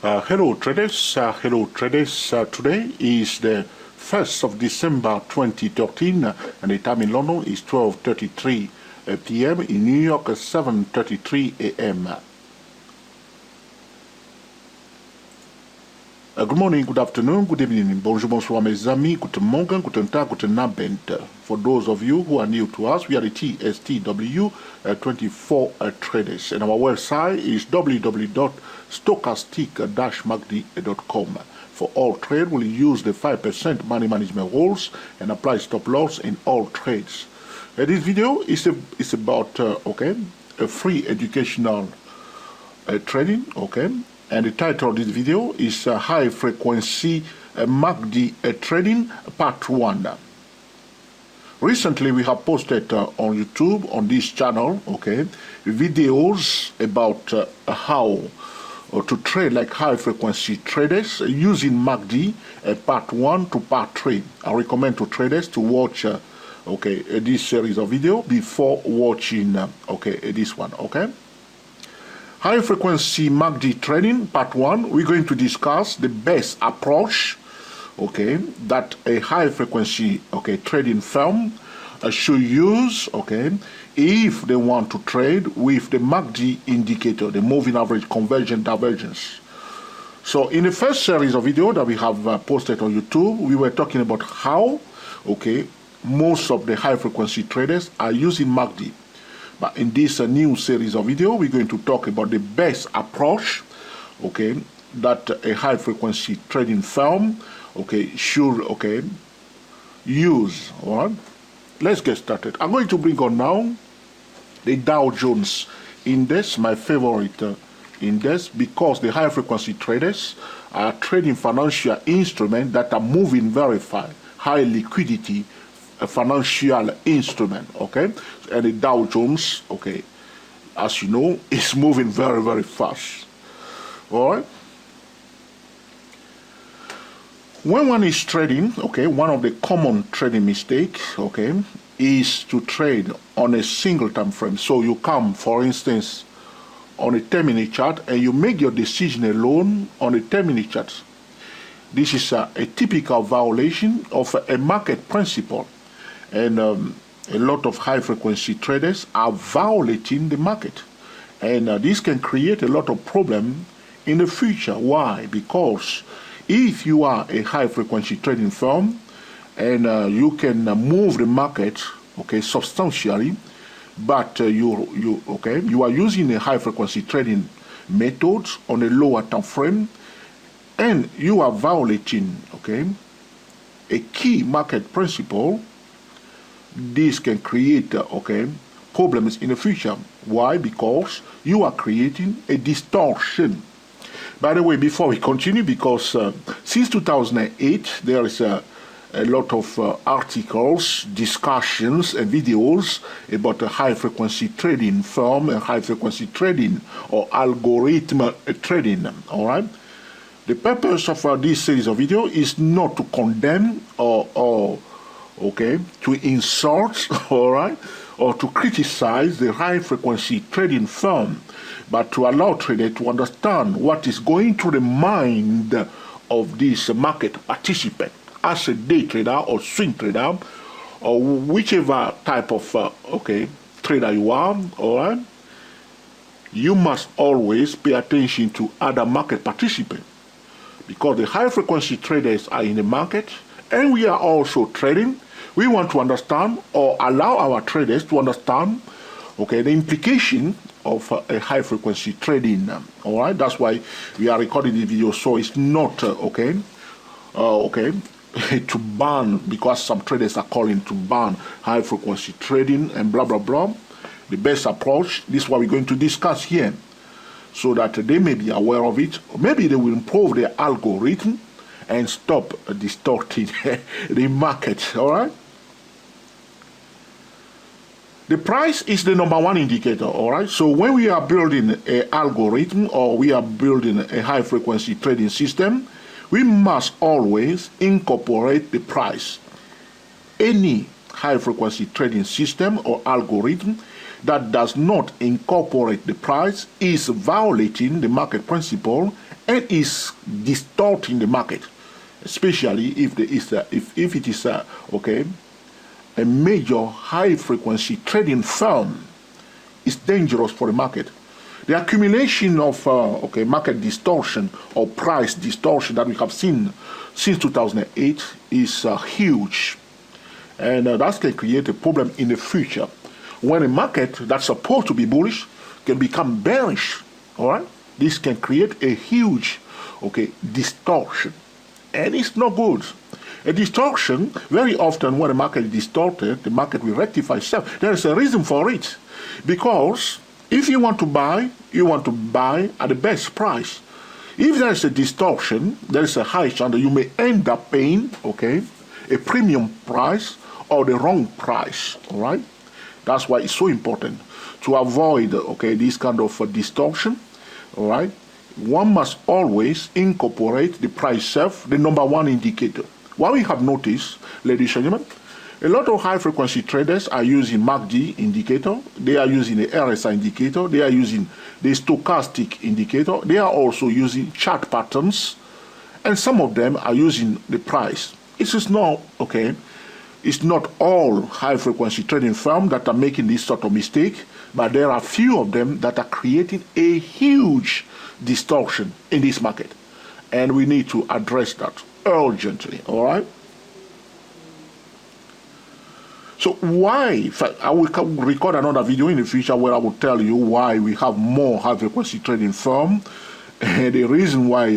Hello traders, today is the 1st of December 2013 and the time in London is 12:33 p.m. in New York 7:33 a.m. Good morning, good afternoon, good evening, bonjour, bonsoir mes amis, guten Morgen, guten Tag, guten Abend. For those of you who are new to us, we are the TSTW 24 traders and our website is www.stochastic-macd.com. For all trade, we'll use the 5% money management rules and apply stop loss in all trades. This video is about a free educational trading, and the title of this video is High Frequency MACD Trading Part 1. Recently we have posted on YouTube, on this channel, videos about how to trade like high frequency traders using MACD Part 1 to Part 3. I recommend to traders to watch this series of video before watching this one, High frequency MACD trading part 1, we're going to discuss the best approach that a high frequency trading firm should use if they want to trade with the MACD indicator, the moving average convergence divergence. So in the first series of video that we have posted on YouTube, we were talking about how most of the high frequency traders are using MACD. But in this new series of video, we're going to talk about the best approach, that a high frequency trading firm, should, use. All right, let's get started. I'm going to bring on now the Dow Jones Index, my favorite index, because the high frequency traders are trading financial instruments that are moving very fast, high liquidity, a financial instrument, and the Dow Jones, as you know, is moving very, very fast. All right. When one is trading, one of the common trading mistakes, is to trade on a single time frame. So you come, for instance, on a 10-minute chart and you make your decision alone on a 10-minute chart. This is a typical violation of a market principle. And a lot of high-frequency traders are violating the market. And this can create a lot of problem in the future. Why? Because if you are a high-frequency trading firm and you can move the market substantially, but you are using a high-frequency trading method on a lower time frame, and you are violating a key market principle, this can create problems in the future. Why? Because you are creating a distortion. By the way, before we continue, because since 2008 there is a lot of articles, discussions and videos about a high frequency trading firm and high frequency trading or algorithm trading. All right, the purpose of this series of video is not to condemn or to insult, or to criticize the high frequency trading firm, but to allow traders to understand what is going through the mind of this market participant. As a day trader or swing trader, or whichever type of trader you are, you must always pay attention to other market participants, because the high frequency traders are in the market and we are also trading. We want to understand or allow our traders to understand, the implication of a high frequency trading. All right, that's why we are recording the video, so it's not to ban, because some traders are calling to ban high frequency trading and blah blah blah. The best approach, this is what we're going to discuss here, so that they may be aware of it. Maybe they will improve their algorithm and stop distorting the market. All right. The price is the number one indicator, all right? So when we are building an algorithm or we are building a high-frequency trading system, we must always incorporate the price. Any high-frequency trading system or algorithm that does not incorporate the price is violating the market principle and is distorting the market, especially if it is a major high-frequency trading firm. Is dangerous for the market. The accumulation of market distortion or price distortion that we have seen since 2008 is huge, and that can create a problem in the future when a market that's supposed to be bullish can become bearish. All right, this can create a huge distortion, and it's not good. A distortion, very often when the market is distorted, the market will rectify itself. There is a reason for it. Because if you want to buy at the best price. If there is a distortion, there is a high chance that you may end up paying, a premium price or the wrong price, all right? That's why it's so important to avoid, this kind of distortion, all right? One must always incorporate the price itself, the number one indicator. What we have noticed, ladies and gentlemen, a lot of high-frequency traders are using MACD indicator. They are using the RSI indicator. They are using the stochastic indicator. They are also using chart patterns. And some of them are using the price. It is not, it's not all high-frequency trading firms that are making this sort of mistake, but there are few of them that are creating a huge distortion in this market. And we need to address that urgently, all right? So why, I will record another video in the future where I will tell you why we have more high-frequency trading firm, and the reason why,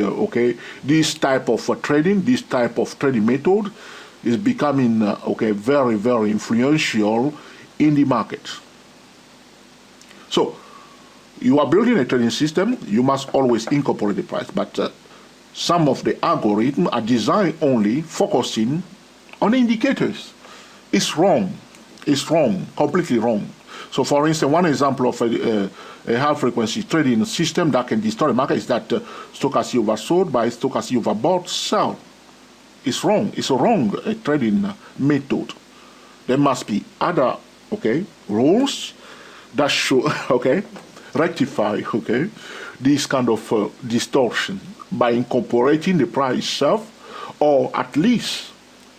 this type of trading, this type of trading method is becoming, very, very influential in the market. So you are building a trading system, you must always incorporate the price, but some of the algorithms are designed only focusing on indicators. It's wrong. It's wrong, completely wrong. So for instance, one example of a high-frequency trading system that can distort the market is that stochastic oversold by stochastic overbought sell. It's wrong. It's a wrong trading method. There must be other, rules that should, rectify, this kind of distortion by incorporating the price itself, or at least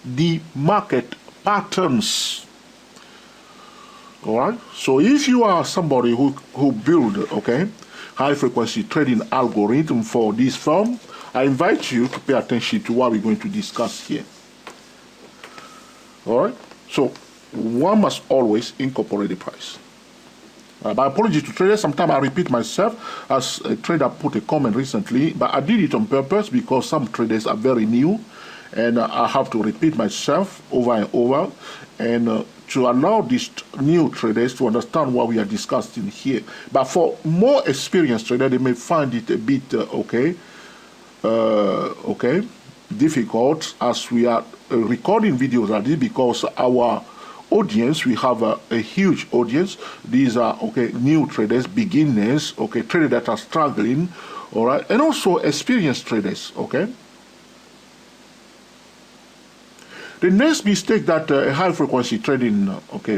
the market patterns. All right. So if you are somebody who build high frequency trading algorithm for this firm, I invite you to pay attention to what we're going to discuss here. All right. So one must always incorporate the price. My apology to traders. Sometimes I repeat myself, as a trader put a comment recently, but I did it on purpose because some traders are very new, and I have to repeat myself over and over, and to allow these new traders to understand what we are discussing here. But for more experienced traders, they may find it a bit difficult, as we are recording videos like this, because our audience, we have a huge audience. These are new traders, beginners, traders that are struggling, all right, and also experienced traders. The next mistake that a high frequency trading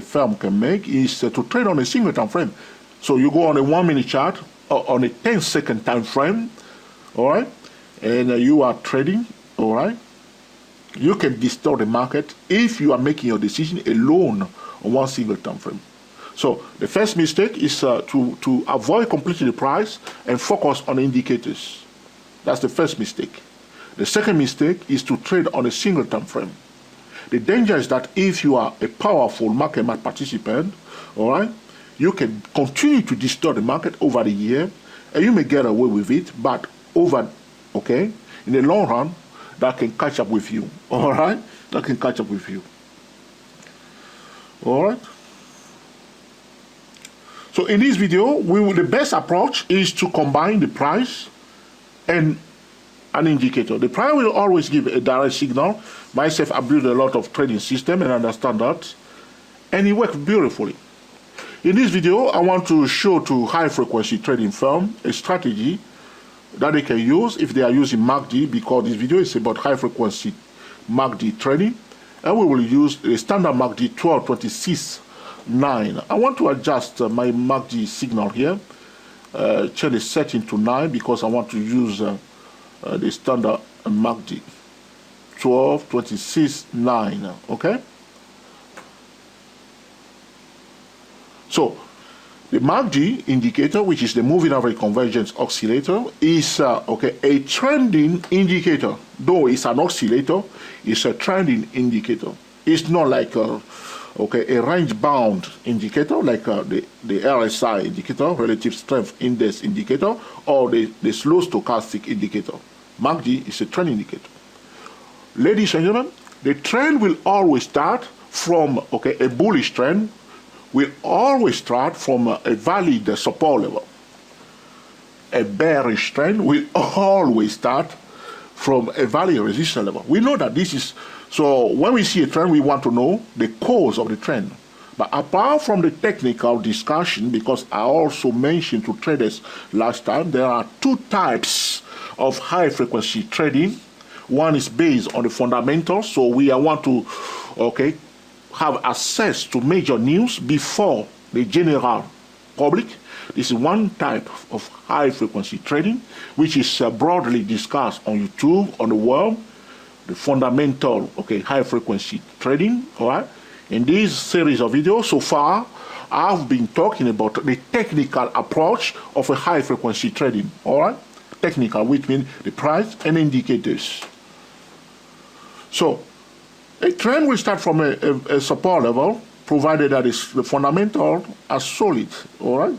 firm can make is to trade on a single time frame. So you go on a 1 minute chart or on a 10-second time frame, all right, and you are trading, all right. You can distort the market if you are making your decision alone on one single time frame. So the first mistake is to avoid completely the price and focus on indicators. That's the first mistake. The second mistake is to trade on a single time frame. The danger is that if you are a powerful market participant, all right, you can continue to distort the market over the year, and you may get away with it, but in the long run, that can catch up with you, all right? That can catch up with you, all right? So in this video, the best approach is to combine the price and an indicator. The price will always give a direct signal. Myself, I build a lot of trading system and understand that, and it works beautifully. In this video, I want to show to high frequency trading firm a strategy that they can use if they are using MACD, because this video is about high frequency MACD trading, and we will use the standard MACD 1226 9. I want to adjust my MACD signal here. Change the setting to 9 because I want to use the standard MACD. 12, 26, 9. Okay? So, the MACD indicator, which is the moving average convergence oscillator, is a trending indicator. Though it's an oscillator, it's a trending indicator. It's not like a range-bound indicator like the RSI indicator, relative strength index indicator, or the slow stochastic indicator. MACD is a trend indicator. Ladies and gentlemen, the trend will always start from a bullish trend will always start from a valid support level. A bearish trend will always start from a valid resistance level. We know that this is, so when we see a trend, we want to know the cause of the trend. But apart from the technical discussion, because I also mentioned to traders last time, there are two types of high frequency trading. One is based on the fundamentals, so we want to, have access to major news before the general public. This is one type of high frequency trading, which is broadly discussed on YouTube, on the world, the fundamental, high frequency trading, all right? In this series of videos so far, I've been talking about the technical approach of a high frequency trading, all right? Technical, which means the price and indicators. So, a trend will start from a support level, provided that the fundamentals are solid, all right?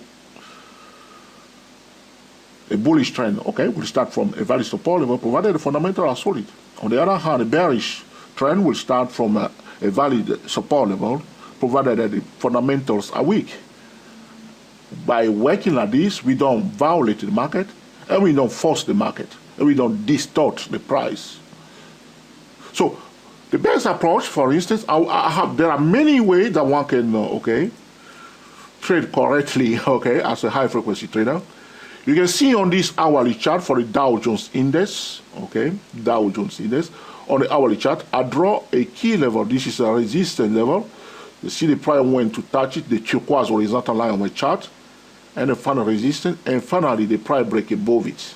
A bullish trend, will start from a valid support level, provided the fundamentals are solid. On the other hand, a bearish trend will start from a valid support level, provided that the fundamentals are weak. By working like this, we don't violate the market, and we don't force the market, and we don't distort the price. So, the best approach, for instance, there are many ways that one can, trade correctly, as a high frequency trader. You can see on this hourly chart for the Dow Jones Index, Dow Jones Index. On the hourly chart, I draw a key level. This is a resistance level. You see the price went to touch it, the turquoise horizontal line on my chart, and the final resistance, and finally the price break above it.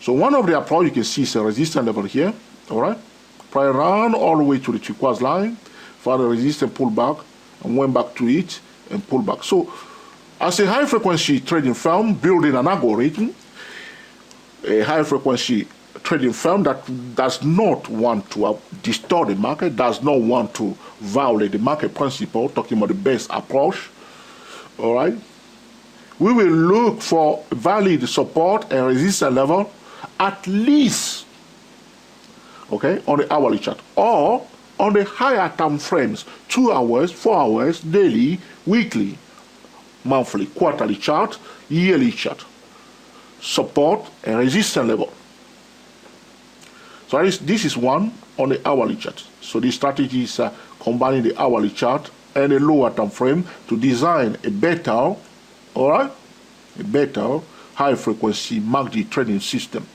So one of the approach you can see is a resistance level here, all right? Price ran all the way to the turquoise line, found a resistance, pull back, and went back to it and pull back. So, as a high frequency trading firm building an algorithm, a high frequency trading firm that does not want to distort the market, does not want to violate the market principle, talking about the best approach, all right? We will look for valid support and resistance level at least on the hourly chart, or on the higher time frames, 2 hours, 4 hours, daily, weekly, monthly, quarterly chart, yearly chart, support and resistance level. So this is one on the hourly chart. So the strategy is combining the hourly chart and a lower time frame to design a better, a better high frequency MACD trading system.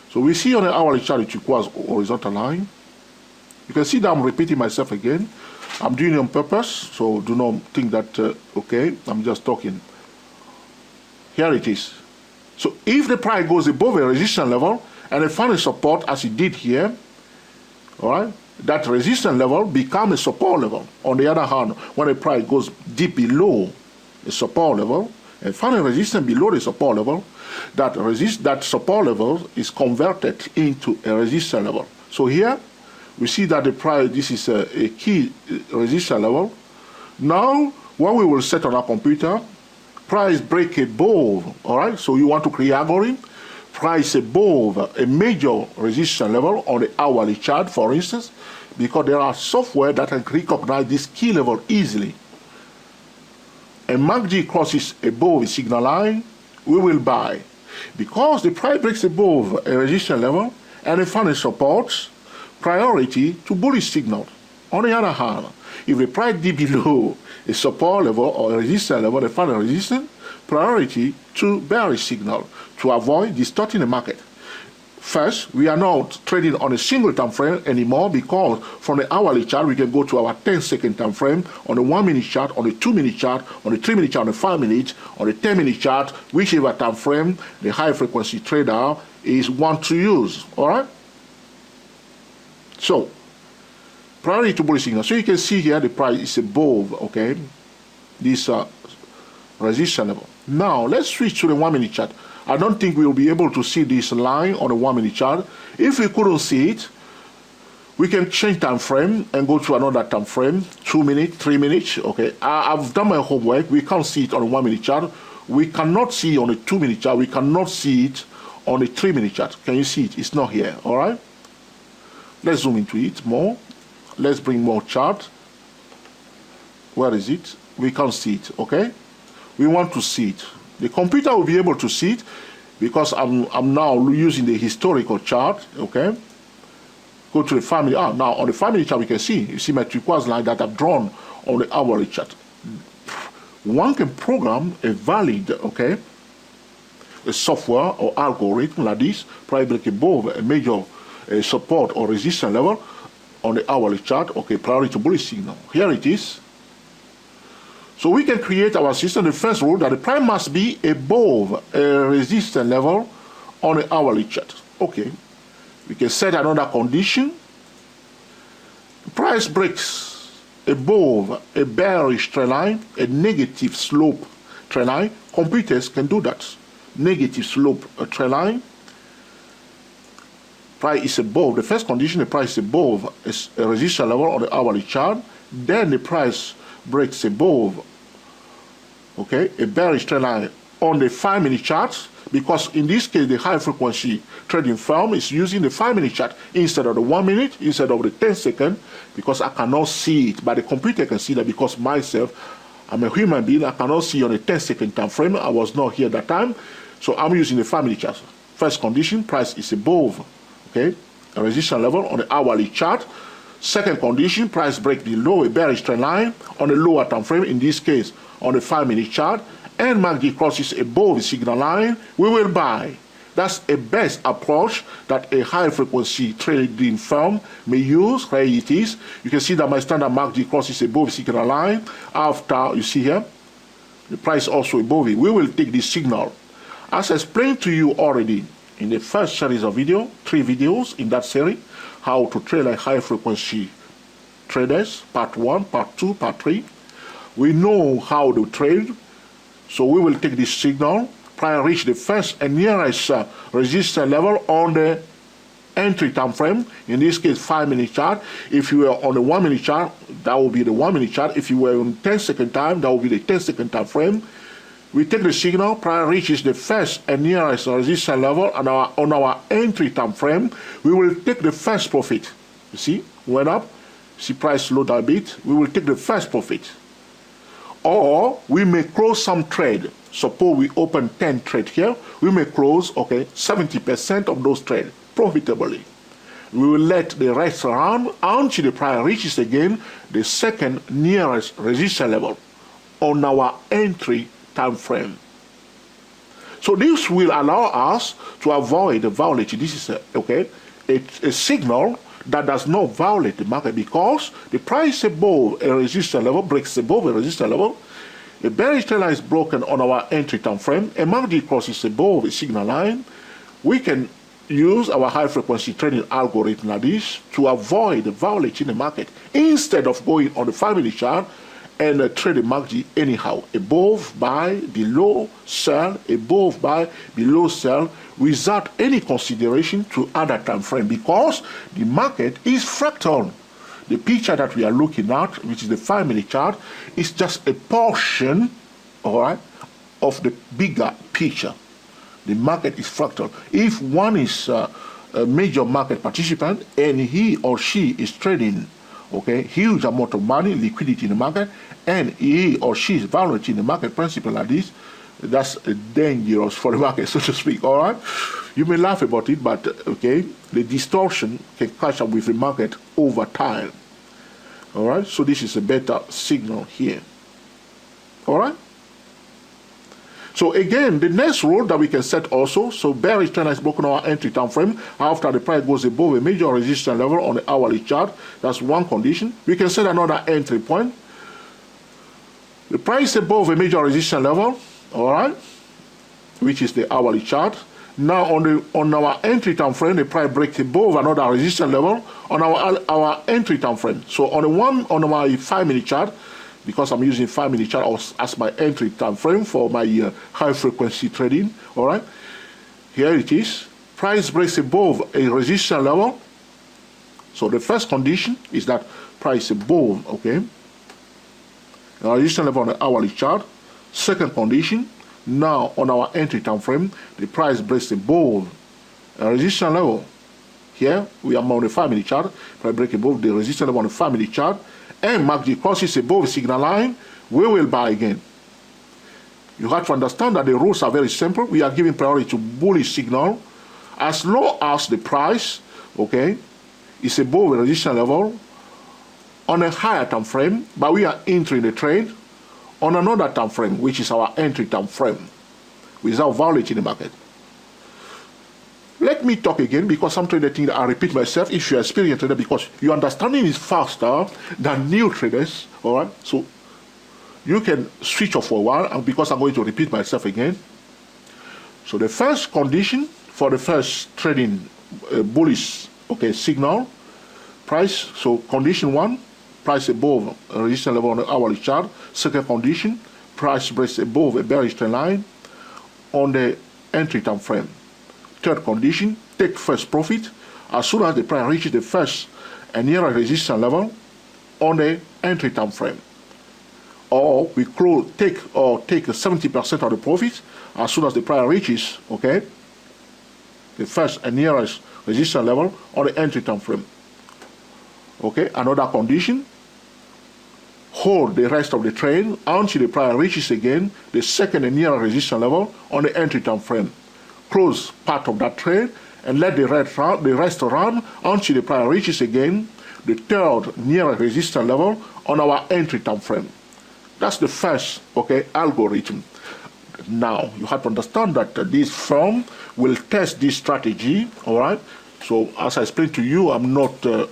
So we see on the hourly chart the turquoise horizontal line. You can see that I'm repeating myself again. I'm doing it on purpose, so do not think that, I'm just talking. Here it is. So if the price goes above a resistance level and it finds support as it did here, all right, that resistance level becomes a support level. On the other hand, when the price goes deep below a support level and finds a resistance below the support level, that support level is converted into a resistance level. So here we see that the price, this is a key resistance level. Now what we will set on our computer, price break above, all right? So you want to create algorithm, price above a major resistance level on the hourly chart, for instance, because there are software that can recognize this key level easily. And MACD crosses above a signal line, we will buy. Because the price breaks above a resistance level and it finds supports, priority to bullish signal. On the other hand, if the price dips below a support level or a resistance level, the final resistance, priority to bearish signal to avoid distorting the market. First, we are not trading on a single time frame anymore, because from the hourly chart we can go to our 10-second time frame, on the 1-minute chart, on the 2-minute chart, on the 3-minute chart, on the 5-minute, on the 10-minute chart, whichever time frame the high frequency trader is want to use. All right. So priority to bullish signal. So you can see here the price is above, okay, this resistance level. Now let's switch to the 1-minute chart. I don't think we'll be able to see this line on the 1-minute chart. If we couldn't see it, we can change time frame and go to another time frame, 2 minutes, 3 minutes. Okay, I've done my homework. We can't see it on the 1-minute chart. We cannot see it on the 2-minute chart. We cannot see it on the 3-minute chart. Can you see it? It's not here. All right. Let's zoom into it more. Let's bring more chart. Where is it? We can't see it. Okay. We want to see it. The computer will be able to see it because I'm now using the historical chart. Okay. Go to the family. Now on the family chart we can see. You see my turquoise line that I've drawn on the hourly chart. One can program a valid, okay, a software or algorithm like this, probably above a major support or resistance level on the hourly chart. Okay, priority to bullish signal. Here it is. So we can create our system. The first rule that the price must be above a resistance level on the hourly chart. Okay, we can set another condition. The price breaks above a bearish trend line, a negative slope trend line. Computers can do that. Negative slope trend line. Price is above, the first condition, the price is above a resistance level on the hourly chart. Then the price breaks above, okay, a bearish trend line on the 5-minute chart, because in this case the high frequency trading firm is using the 5-minute chart instead of the 1 minute, instead of the 10-second, because I cannot see it, but the computer can see that, because myself, I'm a human being, I cannot see on the 10-second time frame. I was not here that time, so I'm using the 5-minute chart. First condition, price is above, okay, a resistance level on the hourly chart. Second condition, price break below a bearish trend line on the lower time frame, in this case on the 5-minute chart, and MACD crosses above the signal line, we will buy. That's a best approach that a high frequency trading firm may use. Here it is. You can see that my standard MACD crosses above the signal line. After, you see here, the price also above it. We will take this signal. As explained to you already in the first series of video, 3 videos in that series, how to trade like high frequency traders, part 1, part 2, part 3. We know how to trade, so we will take this signal, price reach the first and nearest resistance level on the entry time frame, in this case 5-minute chart. If you were on the 1-minute chart, that will be the 1-minute chart. If you were on 10-second time, that will be the 10-second time frame. We take the signal, price reaches the first and nearest resistance level, and on our entry time frame, we will take the first profit. You see, went up, see price slow down a bit, we will take the first profit. Or we may close some trade. Suppose we open 10 trades here, we may close, okay, 70% of those trades profitably. We will let the rest run until the price reaches again the second nearest resistance level on our entry time frame. So this will allow us to avoid the volatility. This is a signal that does not violate the market, because the price above a resistance level breaks above a resistance level. A bearish trend line is broken on our entry time frame. A MACD crosses above a signal line. We can use our high frequency trading algorithm like this to avoid the volatility in the market, instead of going on the 5-minute chart and trade the MACD anyhow. Above, buy, below, sell, above, buy, below, sell, without any consideration to other time frame, because the market is fractal. The picture that we are looking at, which is the 5-minute chart, is just a portion, all right, of the bigger picture. The market is fractal. If one is a major market participant and he or she is trading, okay, huge amount of money, liquidity in the market, and he or she is violating the market principle like this, that's dangerous for the market, so to speak, all right? You may laugh about it, but, okay, the distortion can catch up with the market over time, all right? So this is a better signal here, all right? So again, the next rule that we can set also, so bearish trend is broken our entry time frame after the price goes above a major resistance level on the hourly chart. That's one condition. We can set another entry point. The price above a major resistance level, all right, which is the hourly chart. Now on our entry time frame, the price breaks above another resistance level on our entry time frame. So on my 5-minute chart, because I'm using 5-minute chart as my entry time frame for my high frequency trading, all right. Here it is. Price breaks above a resistance level. So the first condition is that price above, okay, a resistance level on the hourly chart. Second condition, now on our entry time frame, the price breaks above a resistance level. Here we are on the 5-minute chart. Price break above the resistance level on the 5-minute chart, and MACD crosses above the signal line, we will buy again. You have to understand that the rules are very simple. We are giving priority to bullish signal as long as the price, okay, is above the resistance level on a higher time frame, but we are entering the trade on another time frame, which is our entry time frame, without violating the market. Let me talk again, because some trader think that I repeat myself. If you are experienced trader, because your understanding is faster than new traders, all right? So you can switch off for a while, and because I'm going to repeat myself again. So the first condition for the first trading bullish, okay, signal, price. So condition 1, price above a resistance level on the hourly chart. Second condition, price breaks above a bearish trend line on the entry time frame. Third condition, take first profit as soon as the price reaches the first and nearest resistance level on the entry time frame. Or we take 70% of the profit as soon as the price reaches, okay, the first and nearest resistance level on the entry time frame. Okay, another condition, hold the rest of the trade until the price reaches again the second and nearest resistance level on the entry time frame. Close part of that trade and let the rest run until the price reaches again the third nearest resistance level on our entry time frame. That's the first, okay, algorithm. Now you have to understand that this firm will test this strategy, all right. So as I explained to you, I'm not a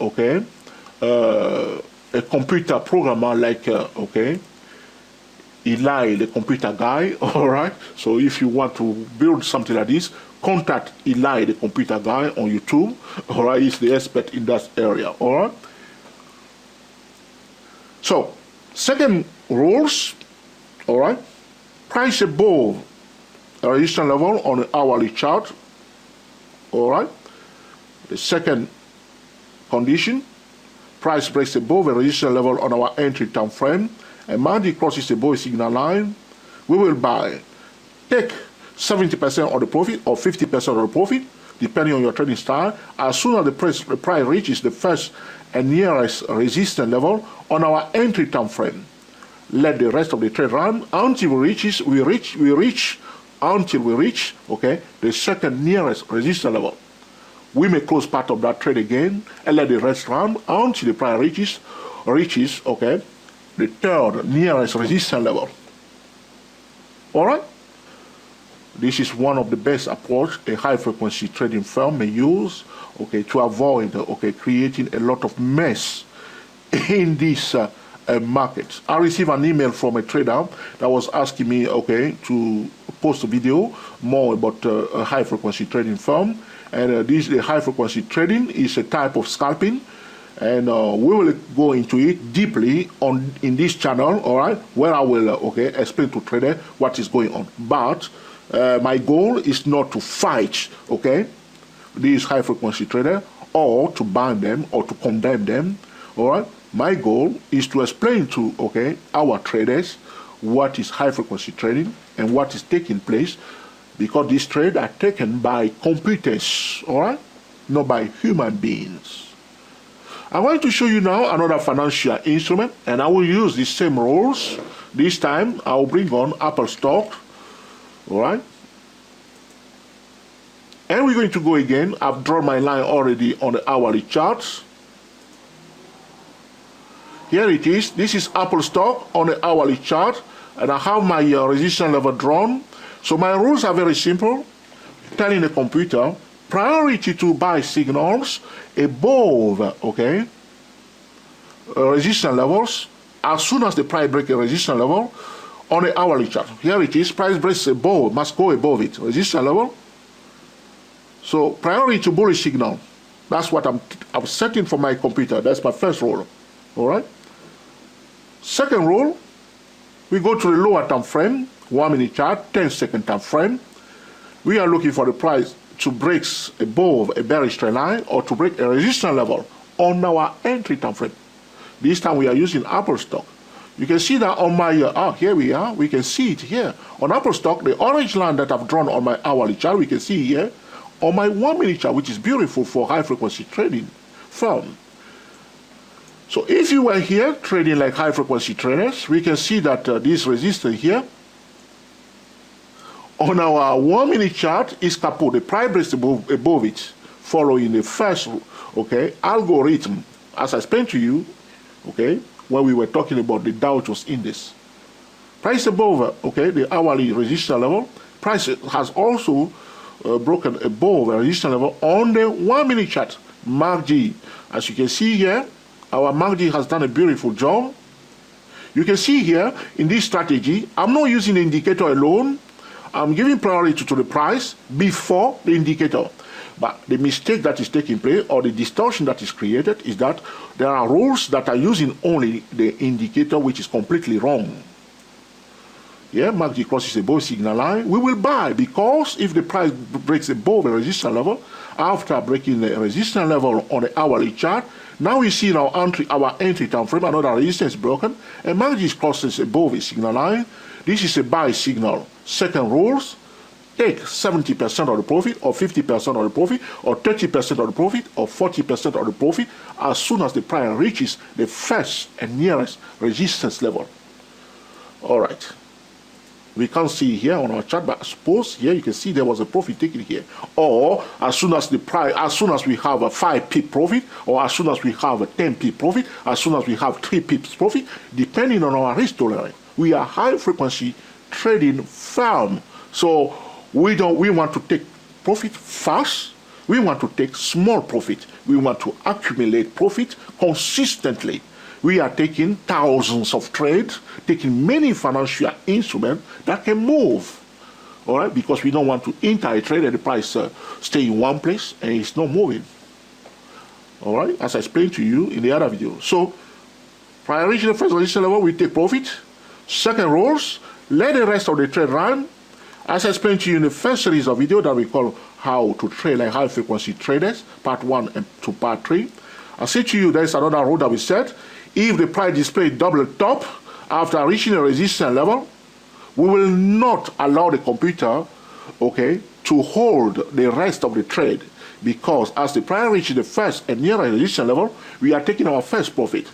computer programmer like okay, Eli, the computer guy, all right. So if you want to build something like this, contact Eli, the computer guy on YouTube, all right. He's the expert in that area, all right. So second rules, all right. Price above a resistance level on the hourly chart, all right. The second condition, price breaks above a resistance level on our entry time frame, and MACD crosses above a signal line, we will buy. Take 70% of the profit or 50% of the profit, depending on your trading style, as soon as the price reaches the first and nearest resistance level on our entry time frame. Let the rest of the trade run until we reach okay, the second nearest resistance level. We may close part of that trade again and let the rest run until the price reaches okay, the third nearest resistance level. All right. This is one of the best approach a high frequency trading firm may use, okay, to avoid okay, creating a lot of mess in this market. I received an email from a trader that was asking me, okay, to post a video more about a high frequency trading firm, and the high frequency trading is a type of scalping, and we will go into it deeply in this channel, all right, where I will okay, explain to trader what is going on. But my goal is not to fight, okay, these high frequency traders or to ban them or to condemn them, all right. My goal is to explain to okay, our traders what is high frequency trading and what is taking place, because these trades are taken by computers, all right, not by human beings. I'm going to show you now another financial instrument, and I will use the same rules. This time I will bring on Apple stock, all right. And we're going to go again. I've drawn my line already on the hourly charts. Here it is. This is Apple stock on the hourly chart, and I have my resistance level drawn. So my rules are very simple, telling the computer priority to buy signals above, okay, resistance levels as soon as the price breaks a resistance level on the hourly chart. Here it is, price breaks above, must go above it, resistance level. So priority to bullish signal. That's what I'm setting for my computer. That's my first rule. All right. Second rule, we go to the lower time frame, 1 minute chart, 10-second time frame. We are looking for the price to break above a bearish trend line or to break a resistance level on our entry time frame. This time we are using Apple stock. You can see that on my, here we are, we can see it here. On Apple stock, the orange line that I've drawn on my hourly chart, we can see here on my 1 minute chart, which is beautiful for high frequency trading firm. So if you were here trading like high frequency traders, we can see that this resistance here on our 1 minute chart is kaput. The price breaks above it, following the first, okay, algorithm, as I explained to you, okay, when we were talking about the Dow Jones Index. Price above, okay, the hourly resistance level. Price has also broken above a resistance level on the 1 minute chart, MACD. As you can see here, our MACD has done a beautiful job. You can see here in this strategy, I'm not using the indicator alone. I'm giving priority to the price before the indicator. But the mistake that is taking place, or the distortion that is created, is that there are rules that are using only the indicator, which is completely wrong. Yeah, MACD crosses above signal line, we will buy, because if the price breaks above a resistance level, after breaking the resistance level on the hourly chart, now we see in our entry time frame, another resistance broken, and MACD crosses above a signal line. This is a buy signal. Second rules, take 70% of the profit, or 50% of the profit, or 30% of the profit, or 40% of the profit as soon as the price reaches the first and nearest resistance level. All right. We can't see here on our chart, but suppose here you can see there was a profit taken here. Or as soon as the price, as soon as we have a 5 pip profit, or as soon as we have a 10 pip profit, as soon as we have 3 pips profit, depending on our risk tolerance. We are high frequency trading firm. So we want to take profit fast. We want to take small profit. We want to accumulate profit consistently. We are taking thousands of trades, taking many financial instruments that can move. All right, because we don't want to enter a trade and the price stay in one place and it's not moving. All right, as I explained to you in the other video. So, prior reaching the first resistance level, we take profit. Second rules, let the rest of the trade run. As I explained to you in the first series of videos that we call How to Trade Like High Frequency Traders, part 1 and to part 3. I said to you, there is another rule that we said. If the price displays double top after reaching a resistance level, we will not allow the computer, okay, to hold the rest of the trade, because as the price reaches the first and nearer resistance level, we are taking our first profit.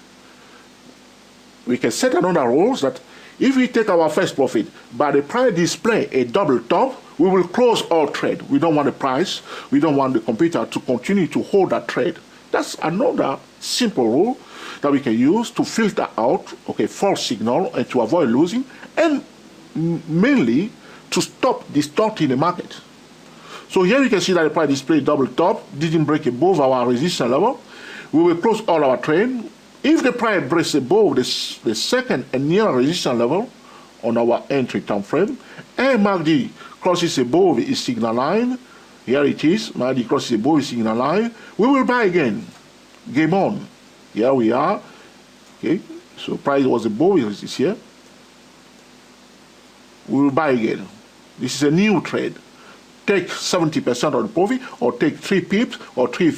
We can set another rules that if we take our first profit, but the price display a double top, we will close all trade. We don't want the price, we don't want the computer to continue to hold that trade. That's another simple rule that we can use to filter out, okay, false signal and to avoid losing, and mainly to stop distorting the market. So here you can see that the price display double top, didn't break above our resistance level. We will close all our trade. If the price breaks above the second and nearer resistance level on our entry time frame, and MACD crosses above its signal line, here it is, MACD crosses above its signal line, we will buy again. Game on. Here we are. Okay, so price was above is here. We will buy again. This is a new trade. Take 70% of the profit, or take 3 pips, or take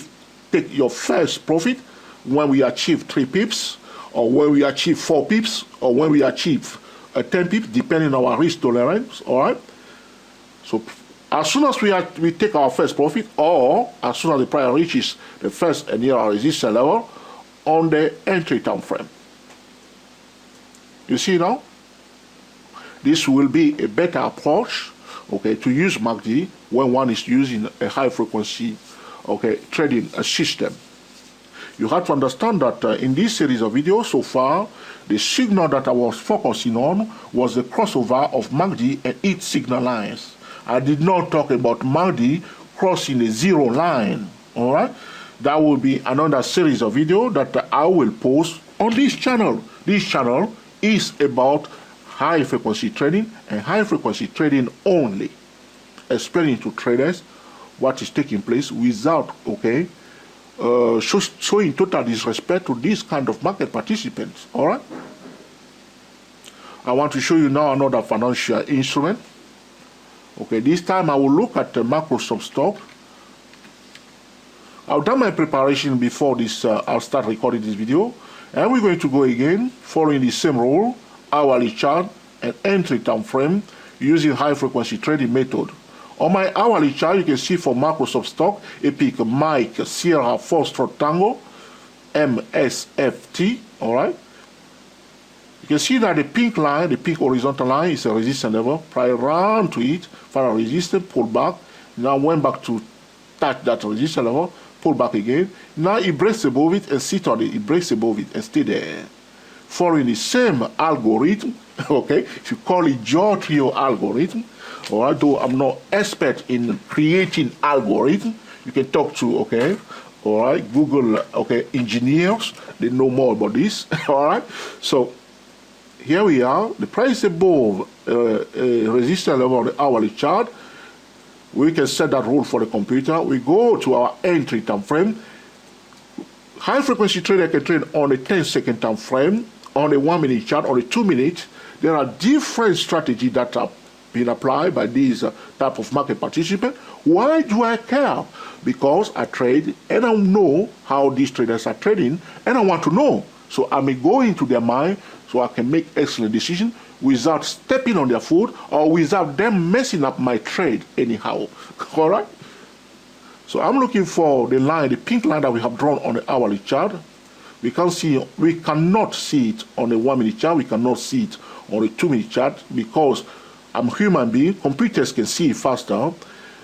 your first profit when we achieve 3 pips, or when we achieve 4 pips, or when we achieve 10 pips, depending on our risk tolerance. All right. So as soon as we take our first profit, or as soon as the price reaches the first and nearer resistance level on the entry time frame. You see now? This will be a better approach, okay, to use MACD when one is using a high frequency, okay, trading system. You have to understand that in this series of videos so far, the signal that I was focusing on was the crossover of MACD and its signal lines. I did not talk about MACD crossing the zero line. All right, that will be another series of videos that I will post on this channel. This channel is about high frequency trading and high frequency trading only, explaining to traders what is taking place without showing total disrespect to this kind of market participants. All right, I want to show you now another financial instrument. Okay, this time I will look at the Microsoft stock. I've done my preparation before this. I'll start recording this video, and we're going to go again following the same rule: hourly chart and entry time frame using high frequency trading method. On my hourly chart, you can see for Microsoft stock a pick Mike Sierra Foxtrot Tango MSFT. All right, you can see that the pink line, the pink horizontal line, is a resistance level. Prior round to it, final resistance, pull back. Now went back to touch that resistance level, pull back again. Now it breaks above it and sit on it. It breaks above it and stay there. Following the same algorithm, okay, if you call it Jaw Trio algorithm, all right, though I'm not expert in creating algorithm, you can talk to, okay, all right, Google, okay, engineers, they know more about this, all right. So here we are, the price above resistance level on the hourly chart. We can set that rule for the computer. We go to our entry time frame. High frequency trader can trade on a 10-second time frame, on a 1-minute chart, on a 2-minute. There are different strategies that are being applied by these type of market participants. Why do I care? Because I trade and I know how these traders are trading, and I want to know. So I may go into their mind so I can make excellent decisions without stepping on their foot or without them messing up my trade anyhow. All right? So I'm looking for the line, the pink line that we have drawn on the hourly chart. We cannot see it on a 1-minute chart. We cannot see it on a 2-minute chart because I'm a human being. Computers can see it faster.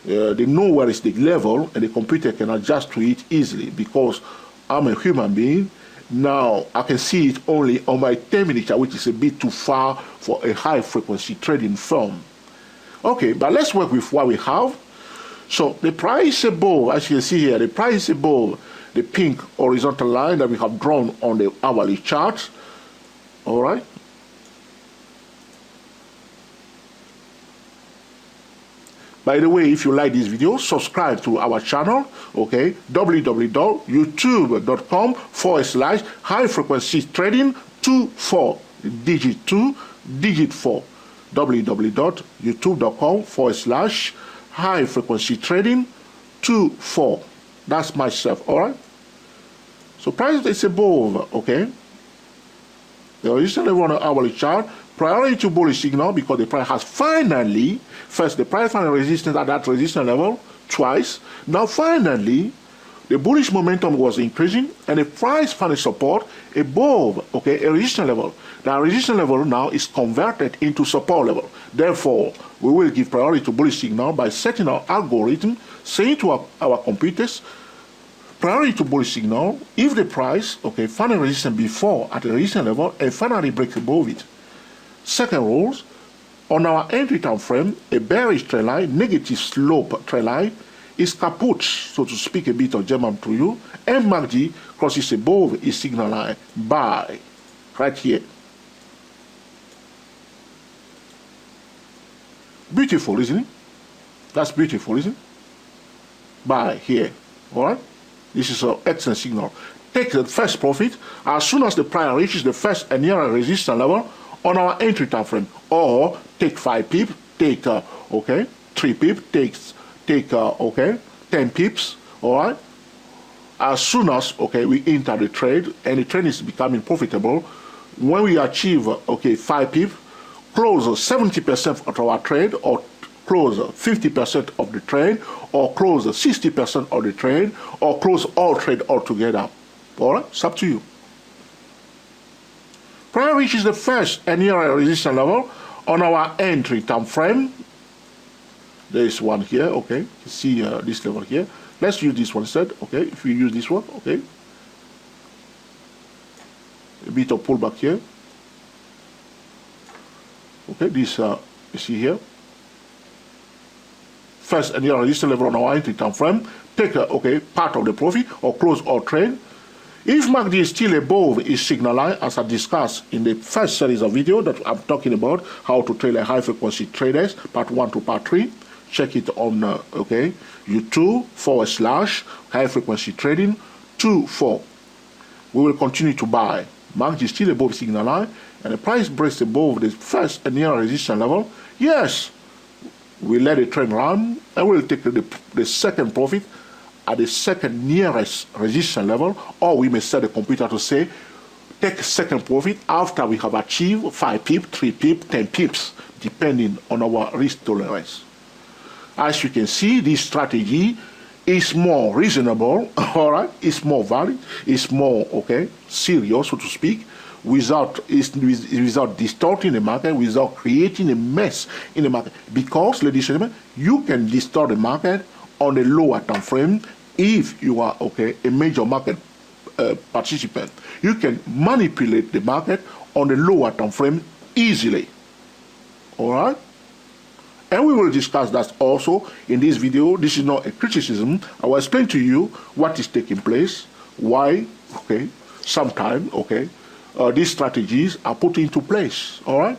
They know where is the level, and the computer can adjust to it easily because I'm a human being. Now I can see it only on my 10-minute chart, which is a bit too far for a high frequency trading firm. Okay, but let's work with what we have. So the price above, as you can see here, the price above the pink horizontal line that we have drawn on the hourly chart. All right. By the way, if you like this video, subscribe to our channel, okay, www.youtube.com/high frequency trading 24, digit 2, digit 4, www.youtube.com/high frequency trading 24. That's myself, all right? So price is above, okay? The resistance level on the hourly chart, priority to bullish signal because the price has finally, first the price found a resistance at that resistance level twice. Now finally, the bullish momentum was increasing and the price found a support above, okay, a resistance level. That resistance level now is converted into support level. Therefore, we will give priority to bullish signal by setting our algorithm, saying to our computers, priority to bullish signal if the price, okay, found a resistance before at a resistance level and finally breaks above it. Second rules, on our entry time frame, a bearish trend line, negative slope trend line, is kaput, so to speak a bit of German to you, and MACD crosses above its signal line, buy, right here. Beautiful, isn't it? That's beautiful, isn't it? Buy here, all right? This is an excellent signal. Take the first profit as soon as the price reaches the first and nearer resistance level on our entry time frame, or take 5 pips, take 3 pips, take 10 pips, all right? As soon as we enter the trade and the trade is becoming profitable, when we achieve 5 pips, close 70% of our trade, or close 50% of the trade, or close 60% of the trade, or close all trade altogether. All right, it's up to you. Price reaches the first and nearer resistance level on our entry time frame. There is one here, okay. You see this level here. Let's use this one instead, okay. If we use this one, okay. a bit of pullback here. Okay, this you see here. First and resistance level on our entry time frame. Take part of the profit or close or trade. If MACD is still above its signal line, as I discussed in the first series of video that I'm talking about, how to trade a high frequency traders, part 1 to part 3, check it on YouTube/high frequency trading 24. We will continue to buy. MACD is still above signal line, and the price breaks above the first and near resistance level. Yes, we let the trend run, and we'll take the second profit at the second nearest resistance level, or we may set the computer to say, take second profit after we have achieved 5 pips, 3 pips, 10 pips, depending on our risk tolerance. As you can see, this strategy is more reasonable, all right? It's more valid, it's more, serious, so to speak, without distorting the market, without creating a mess in the market. Because, ladies and gentlemen, you can distort the market on a lower time frame if you are, a major market participant. You can manipulate the market on a lower time frame easily, all right? And we will discuss that also in this video. This is not a criticism. I will explain to you what is taking place, why, sometimes, these strategies are put into place, all right?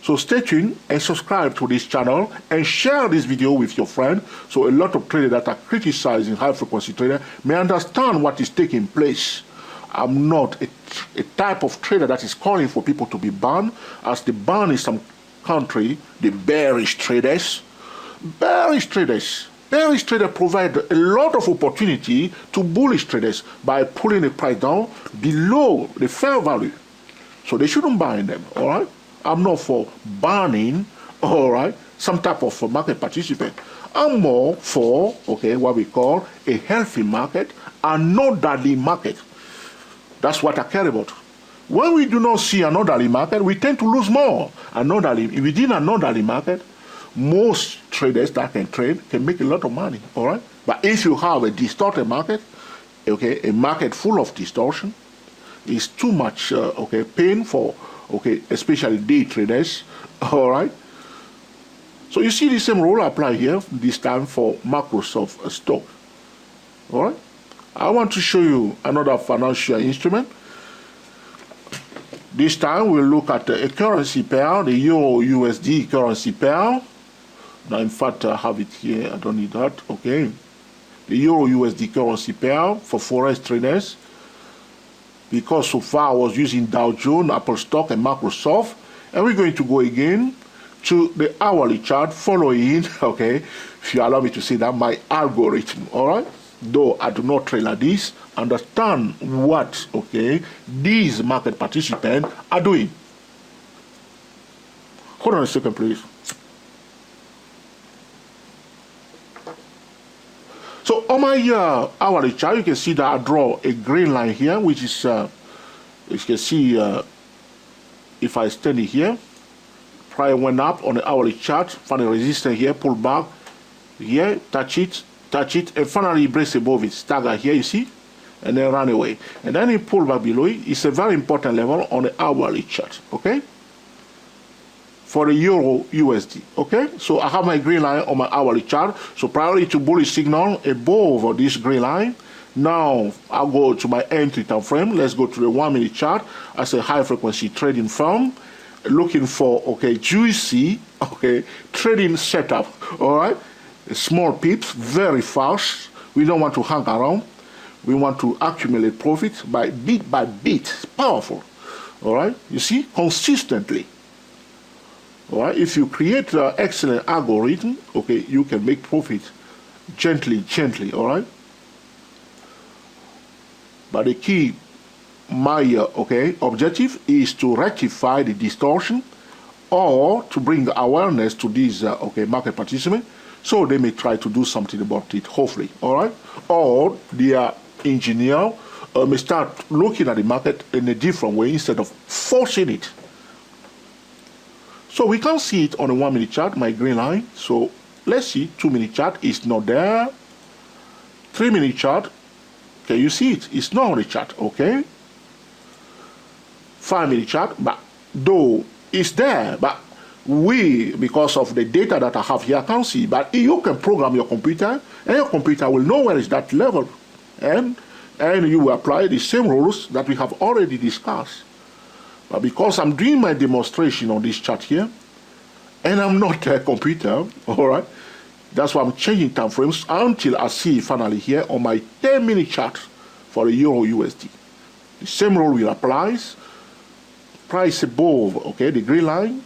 So stay tuned and subscribe to this channel and share this video with your friend so a lot of traders that are criticizing high frequency trader may understand what is taking place. I'm not a type of trader that is calling for people to be banned, as the ban in some country, the bearish traders provide a lot of opportunity to bullish traders by pulling the price down below the fair value. So they shouldn't buy them, all right? I'm not for banning, all right, some type of market participant. I'm more for, what we call a healthy market, an orderly market. That's what I care about. When we do not see an orderly market, we tend to lose more. Within an orderly market, most traders that can trade can make a lot of money, all right? But if you have a distorted market, a market full of distortion, it's too much, pain for, especially day traders, all right? So you see the same rule apply here, this time for Microsoft stock, all right? I want to show you another financial instrument. This time we'll look at a currency pair, the Euro-USD currency pair. Now, in fact, I have it here. I don't need that. The Euro-USD currency pair for forex traders. Because so far I was using Dow Jones, Apple stock, and Microsoft. And we're going to go again to the hourly chart following, if you allow me to say that, my algorithm, all right? Though I do not trade like this, understand what, these market participants are doing. Hold on a second, please. So on my hourly chart, you can see that I draw a green line here, which is, you can see, if I stand it here, price went up on the hourly chart, find a resistance here, pull back here, touch it, and finally breaks above it, stagger here, you see, and then run away. And then it pull back below it. It's a very important level on the hourly chart, for the Euro USD, So I have my green line on my hourly chart. So priority to bullish signal above this green line. Now I'll go to my entry time frame. Let's go to the 1 minute chart as a high frequency trading firm. Looking for, juicy, trading setup, all right? Small pips, very fast. We don't want to hang around. We want to accumulate profit by bit, powerful, all right? You see, consistently. All right, if you create an excellent algorithm, you can make profit gently, all right? But the key, my objective is to rectify the distortion or to bring awareness to these market participants so they may try to do something about it, hopefully, all right? Or their engineer may start looking at the market in a different way instead of forcing it. So we can see it on a 1 minute chart, my green line. So let's see, 2 minute chart is not there. 3 minute chart, can you see it? It's not on the chart, 5-minute chart, but though it's there, but we, because of the data that I have here, can't see. But you can program your computer, and your computer will know where is that level, and you will apply the same rules that we have already discussed. But because I'm doing my demonstration on this chart here, and I'm not a computer, all right, that's why I'm changing time frames until I see finally here on my 10-minute chart for the Euro USD. The same rule will apply. Price above, okay, the green line,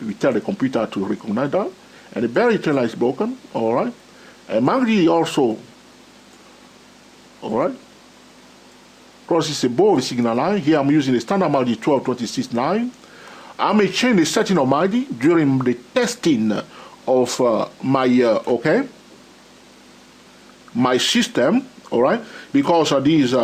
we tell the computer to recognize that, and the bearish trend line is broken, all right, and MACD also, all right, crosses above the signal line. Here I'm using the standard MACD 12.26.9. I may change the setting of MACD during the testing of my my system, all right, because these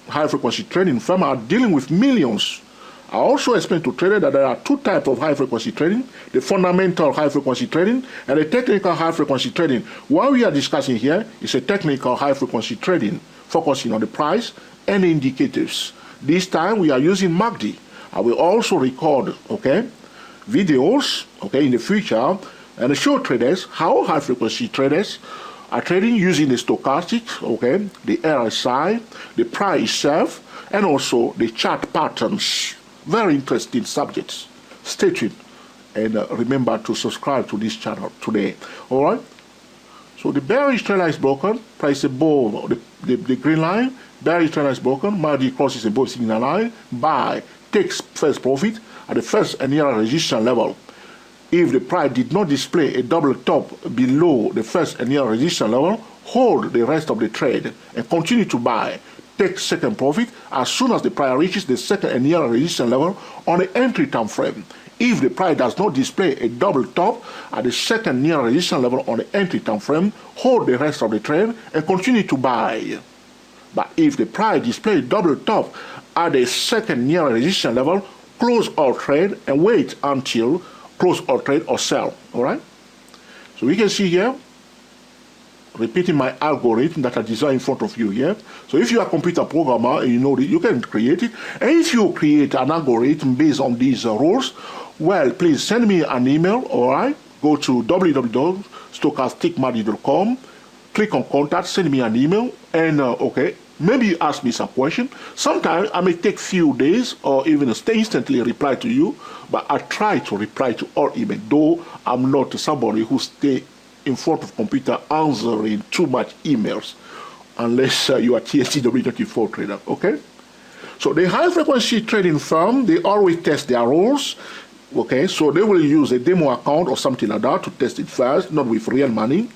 high frequency trading firms are dealing with millions. I also explained to traders that there are two types of high frequency trading: the fundamental high frequency trading and the technical high frequency trading. What we are discussing here is a technical high frequency trading, focusing on the price and the indicators. This time we are using MACD. I will also record, okay, videos, okay, in the future, and show traders how high frequency traders are trading using the stochastics, okay, the RSI, the price itself, and also the chart patterns. Very interesting subjects. Stay tuned, and remember to subscribe to this channel today. All right. So the bearish trend line is broken. Price above the green line. Bearish trend line is broken. MACD crosses above signal line. Buy, takes first profit at the first and near resistance level. If the price did not display a double top below the first and near resistance level, hold the rest of the trade and continue to buy. Take second profit as soon as the price reaches the second and near resistance level on the entry time frame. If the price does not display a double top at the second near resistance level on the entry time frame, hold the rest of the trade and continue to buy. But if the price displays a double top at the second near resistance level, close all trade and wait until close all trade or sell. All right. So we can see here, repeating my algorithm that I designed in front of you here. So if you are a computer programmer and you know that you can create it, and if you create an algorithm based on these rules, well, please send me an email, all right? Go to www.stochasticmagid.com, click on contact, send me an email, and okay, maybe ask me some question. Sometimes I may take few days or even instantly reply to you, but I try to reply to all email, though I'm not somebody who stay in front of computer answering too much emails, unless you are TSTW24 trader, okay? So the high frequency trading firm, they always test their rules, okay? So they will use a demo account or something like that to test it first, not with real money,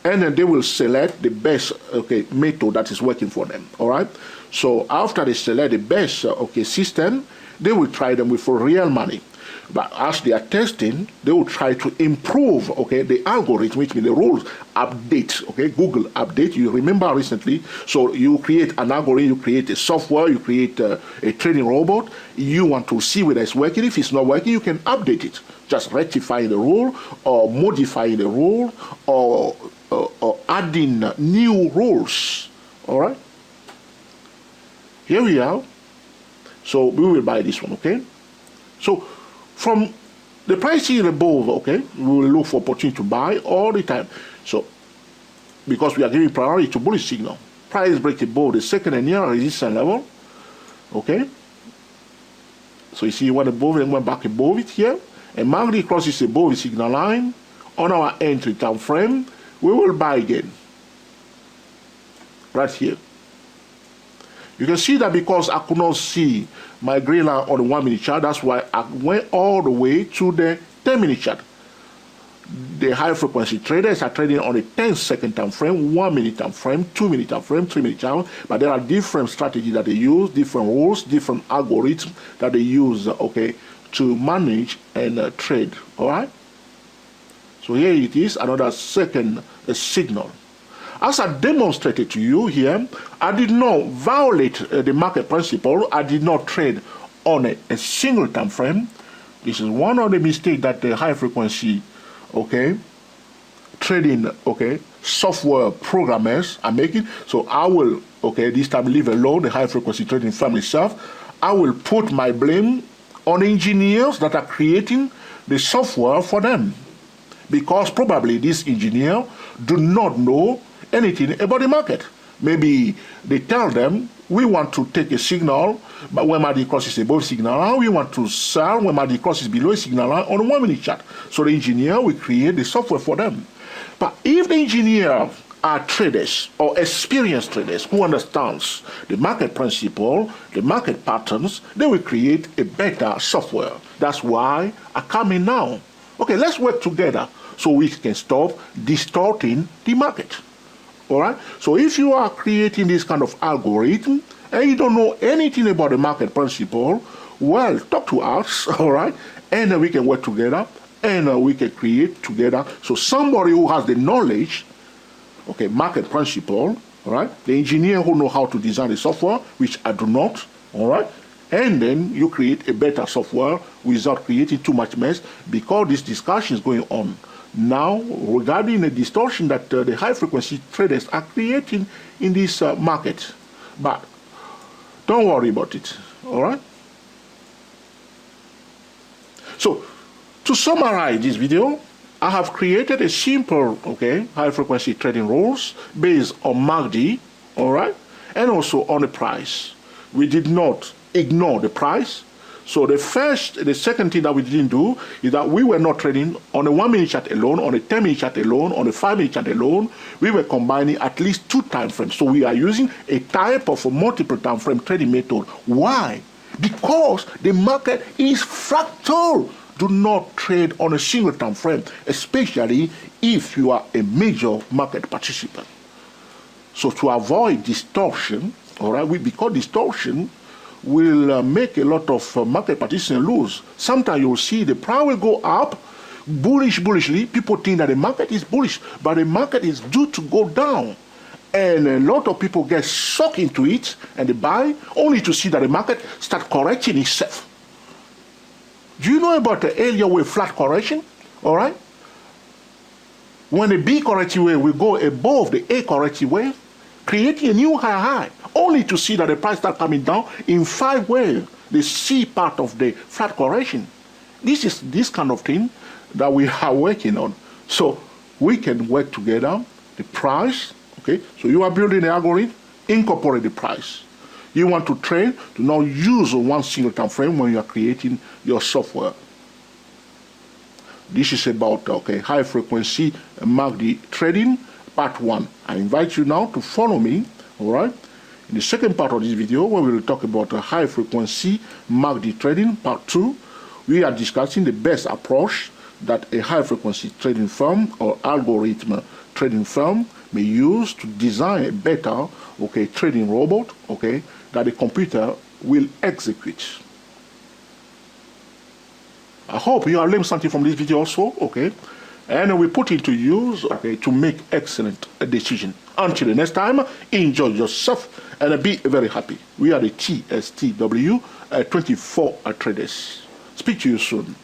and then they will select the best, okay, method that is working for them, all right? So after they select the best, okay, system, they will try them with real money. But as they are testing, they will try to improve, okay, the algorithm, which means the rules, update, okay, Google update. You remember recently, so you create an algorithm, you create a software, you create a trading robot. You want to see whether it's working. If it's not working, you can update it. Just rectify the rule or modify the rule or adding new rules, all right? Here we are. So we will buy this one, okay? So from the price here above, okay, we will look for opportunity to buy all the time. So because we are giving priority to bullish signal, price break above the second and near resistance level, okay. So you see one above and one back above it here, and MACD crosses above the signal line on our entry time frame. We will buy again right here. You can see that because I could not see my green line on the 1-minute chart, that's why I went all the way to the 10-minute chart. The high frequency traders are trading on a 10-second time frame, 1-minute time frame, 2-minute time frame, 3-minute time frame, but there are different strategies that they use, different rules, different algorithms that they use, okay, to manage and trade, all right? So here it is, another second signal. As I demonstrated to you here, I did not violate the market principle. I did not trade on a single time frame. This is one of the mistakes that the high frequency, okay, trading, okay, software programmers are making. So I will, okay, this time leave alone the high frequency trading firm itself. I will put my blame on engineers that are creating the software for them, because probably this engineer do not know anything about the market. Maybe they tell them, we want to take a signal, but when MACD crosses above signal line, we want to sell when MACD crosses below a signal line on a 1 minute chart. So the engineer will create the software for them. But if the engineer are traders or experienced traders who understands the market principle, the market patterns, they will create a better software. That's why I come in now. Okay, let's work together so we can stop distorting the market. All right? So if you are creating this kind of algorithm and you don't know anything about the market principle, well, talk to us, all right? And we can work together and we can create together. So somebody who has the knowledge, okay, market principle, all right? The engineer who know how to design the software, which I do not, all right? And then you create a better software without creating too much mess, because this discussion is going on now regarding the distortion that the high-frequency traders are creating in this market. But don't worry about it, all right? So, to summarize this video, I have created a simple, okay, high-frequency trading rules based on MACD, all right, and also on the price. We did not ignore the price. So the second thing that we didn't do is that we were not trading on a 1 minute chart alone, on a 10 minute chart alone, on a 5 minute chart alone. We were combining at least 2 time frames. So we are using a type of a multiple time frame trading method. Why? Because the market is fractal. Do not trade on a single time frame, especially if you are a major market participant. So to avoid distortion, all right, because distortion will make a lot of market participants lose. Sometimes you'll see the price will go up, bullishly. People think that the market is bullish, but the market is due to go down. And a lot of people get sucked into it and they buy, only to see that the market start correcting itself. Do you know about the Elliott wave flat correction? All right? When the B corrective wave will go above the A corrective wave, creating a new high, only to see that the price start coming down in 5 waves, the C part of the flat correction. This is this kind of thing that we are working on. So we can work together, the price, okay? So you are building the algorithm, incorporate the price. You want to trade, to not use one single time frame when you are creating your software. This is about, okay, high frequency MACD trading, part 1. I invite you now to follow me, all right? In the second part of this video, where we will talk about high frequency MACD trading, part 2, we are discussing the best approach that a high frequency trading firm or algorithm trading firm may use to design a better, okay, trading robot, okay, that the computer will execute. I hope you have learned something from this video also, okay? And we put it to use, okay, to make excellent decisions. Until the next time, enjoy yourself and be very happy. We are the TSTW 24 traders. Speak to you soon.